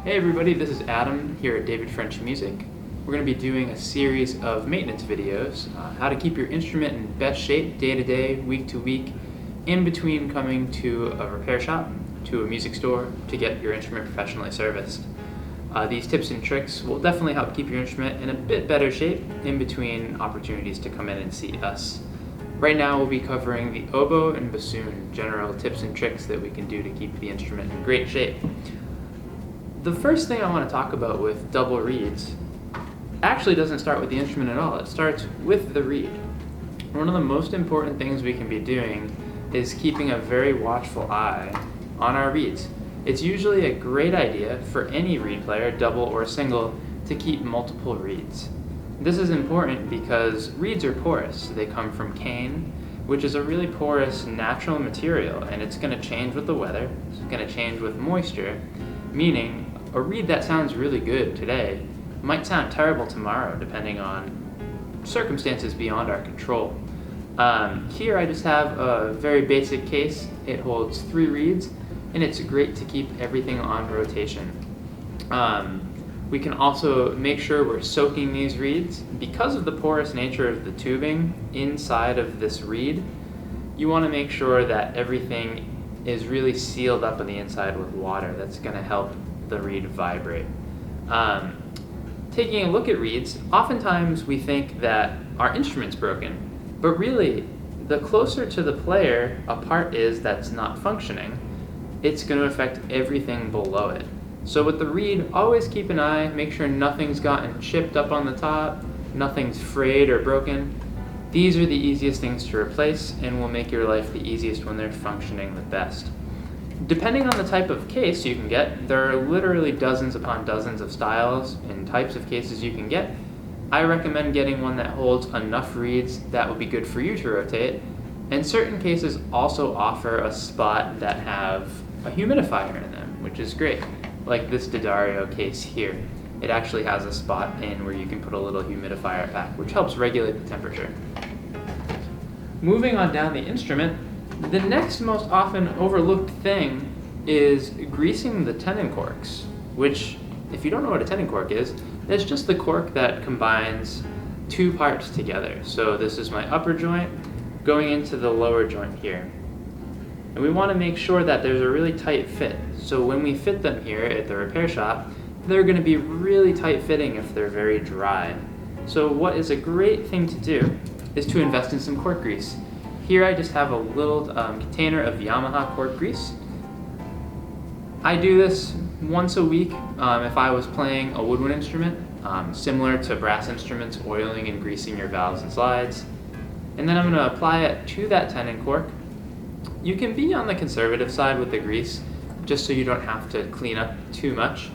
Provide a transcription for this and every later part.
Hey everybody, this is Adam here at David French Music. We're going to be doing a series of maintenance videos, how to keep your instrument in best shape day to day, week to week, in between coming to a repair shop, to a music store, to get your instrument professionally serviced. These tips and tricks will definitely help keep your instrument in a bit better shape in between opportunities to come in and see us. Right now we'll be covering the oboe and bassoon, general tips and tricks that we can do to keep the instrument in great shape. The first thing I want to talk about with double reeds actually doesn't start with the instrument at all. It starts with the reed. One of the most important things we can be doing is keeping a very watchful eye on our reeds. It's usually a great idea for any reed player, double or single, to keep multiple reeds. This is important because reeds are porous. They come from cane, which is a really porous natural material, and it's going to change with the weather. It's going to change with moisture, meaning a reed that sounds really good today might sound terrible tomorrow depending on circumstances beyond our control. Here I just have a very basic case. It holds 3 reeds and it's great to keep everything on rotation. We can also make sure we're soaking these reeds. Because of the porous nature of the tubing inside of this reed, you want to make sure that everything is really sealed up on the inside with water. That's going to help the reed vibrate. Taking a look at reeds, oftentimes we think that our instrument's broken, but really the closer to the player a part is that's not functioning, it's going to affect everything below it. So with the reed, always keep an eye, make sure nothing's gotten chipped up on the top, nothing's frayed or broken. These are the easiest things to replace and will make your life the easiest when they're functioning the best. Depending on the type of case you can get, there are literally dozens upon dozens of styles and types of cases you can get. I recommend getting one that holds enough reeds that will be good for you to rotate, and certain cases also offer a spot that have a humidifier in them, which is great, like this D'Addario case here. It actually has a spot in where you can put a little humidifier pack, which helps regulate the temperature. Moving on down the instrument, the next most often overlooked thing is greasing the tenon corks, which, if you don't know what a tenon cork is, it's just the cork that combines 2 parts together. So this is my upper joint going into the lower joint here. And we want to make sure that there's a really tight fit. So when we fit them here at the repair shop, they're going to be really tight fitting if they're very dry. So what is a great thing to do is to invest in some cork grease. Here I just have a little container of Yamaha cork grease. I do this once a week if I was playing a woodwind instrument, similar to brass instruments, oiling and greasing your valves and slides. And then I'm going to apply it to that tenon cork. You can be on the conservative side with the grease, just so you don't have to clean up too much.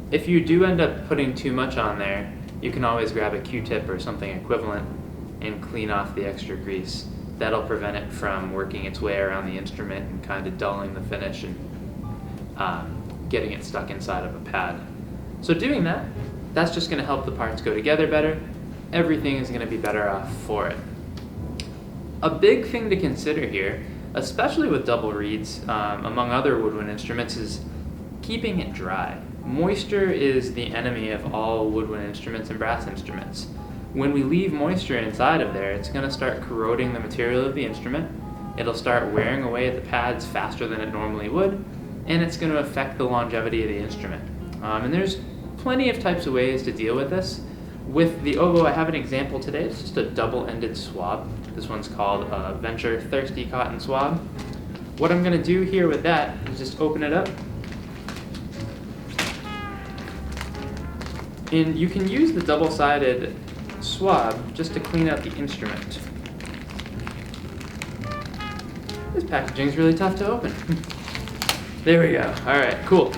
If you do end up putting too much on there, you can always grab a Q-tip or something equivalent and clean off the extra grease. That'll prevent it from working its way around the instrument and kind of dulling the finish and getting it stuck inside of a pad. So doing that, that's just going to help the parts go together better. Everything is going to be better off for it. A big thing to consider here, especially with double reeds, among other woodwind instruments, is keeping it dry. Moisture is the enemy of all woodwind instruments and brass instruments. When we leave moisture inside of there, it's going to start corroding the material of the instrument. It'll start wearing away at the pads faster than it normally would, and it's going to affect the longevity of the instrument. And there's plenty of types of ways to deal with this. With the oboe, I have an example today. It's just a double-ended swab. This one's called a Venture Thirsty Cotton Swab. What I'm going to do here with that is just open it up. And you can use the double-sided swab just to clean out the instrument. This packaging is really tough to open. There we go. All right, cool.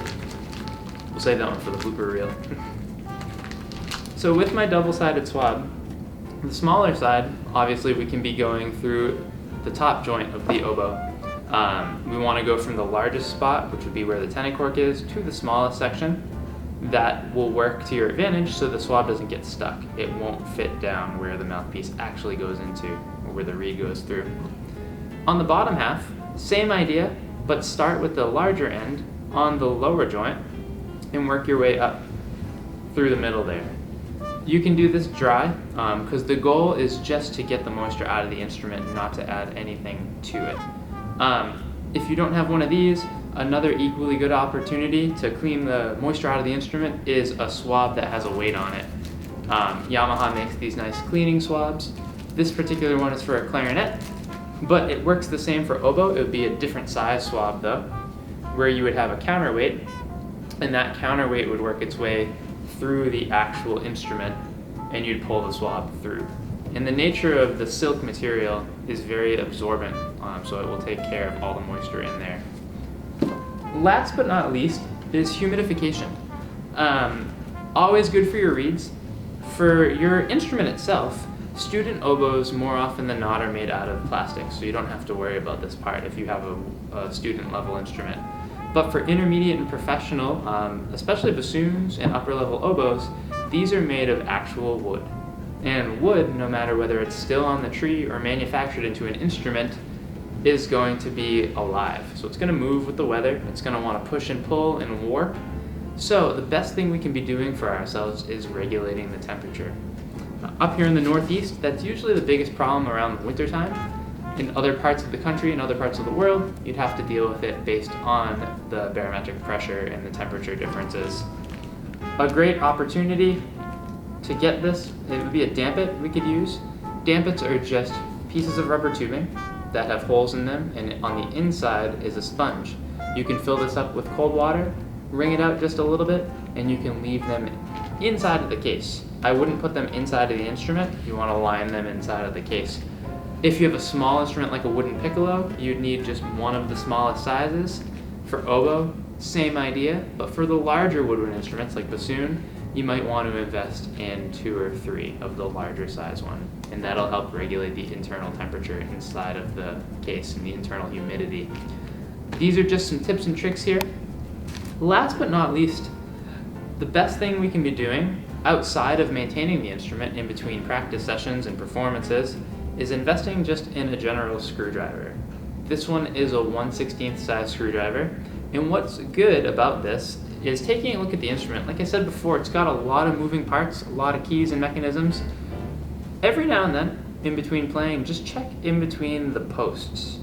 We'll save that one for the blooper reel. So with my double-sided swab, the smaller side, obviously we can be going through the top joint of the oboe. We want to go from the largest spot, which would be where the tenon cork is, to the smallest section. That will work to your advantage so the swab doesn't get stuck. It won't fit down where the mouthpiece actually goes into, or where the reed goes through. On the bottom half, same idea, but start with the larger end on the lower joint and work your way up through the middle there. You can do this dry, because the goal is just to get the moisture out of the instrument, not to add anything to it. If you don't have one of these, another equally good opportunity to clean the moisture out of the instrument is a swab that has a weight on it. Yamaha makes these nice cleaning swabs. This particular one is for a clarinet, but it works the same for oboe. It would be a different size swab though, where you would have a counterweight, and that counterweight would work its way through the actual instrument, and you'd pull the swab through. And the nature of the silk material is very absorbent, so it will take care of all the moisture in there. Last but not least is humidification. Always good for your reeds. For your instrument itself, student oboes more often than not are made out of plastic, so you don't have to worry about this part if you have a student level instrument. But for intermediate and professional, especially bassoons and upper level oboes, these are made of actual wood. And wood, no matter whether it's still on the tree or manufactured into an instrument, is going to be alive. So it's going to move with the weather, it's going to want to push and pull and warp. So the best thing we can be doing for ourselves is regulating the temperature. Up here in the Northeast, that's usually the biggest problem around the wintertime. In other parts of the country and other parts of the world, you'd have to deal with it based on the barometric pressure and the temperature differences. A great opportunity to get this, it would be a dampet we could use. Dampets are just pieces of rubber tubing that have holes in them, and on the inside is a sponge. You can fill this up with cold water, wring it out just a little bit, and you can leave them inside of the case. I wouldn't put them inside of the instrument. You want to line them inside of the case. If you have a small instrument like a wooden piccolo, you'd need just one of the smallest sizes. For oboe, same idea, but for the larger woodwind instruments like bassoon, you might want to invest in 2 or 3 of the larger size one, and that'll help regulate the internal temperature inside of the case and the internal humidity. These are just some tips and tricks here. Last but not least, the best thing we can be doing outside of maintaining the instrument in between practice sessions and performances is investing just in a general screwdriver. This one is a 1/16 size screwdriver, and what's good about this is taking a look at the instrument. Like I said before, it's got a lot of moving parts, a lot of keys and mechanisms. Every now and then, in between playing, just check in between the posts.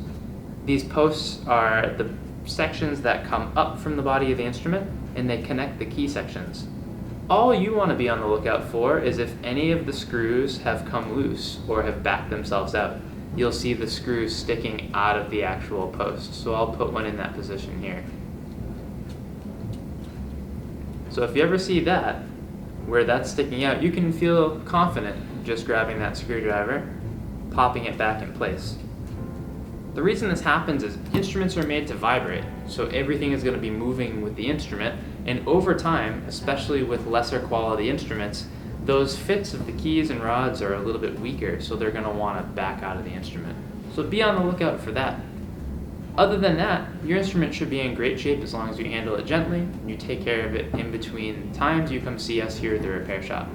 These posts are the sections that come up from the body of the instrument, and they connect the key sections. All you want to be on the lookout for is if any of the screws have come loose or have backed themselves out. You'll see the screws sticking out of the actual post. So I'll put one in that position here. So if you ever see that, where that's sticking out, you can feel confident just grabbing that screwdriver, popping it back in place. The reason this happens is instruments are made to vibrate, so everything is going to be moving with the instrument, and over time, especially with lesser quality instruments, those fits of the keys and rods are a little bit weaker, so they're going to want to back out of the instrument. So be on the lookout for that. Other than that, your instrument should be in great shape as long as you handle it gently and you take care of it in between times you come see us here at the repair shop.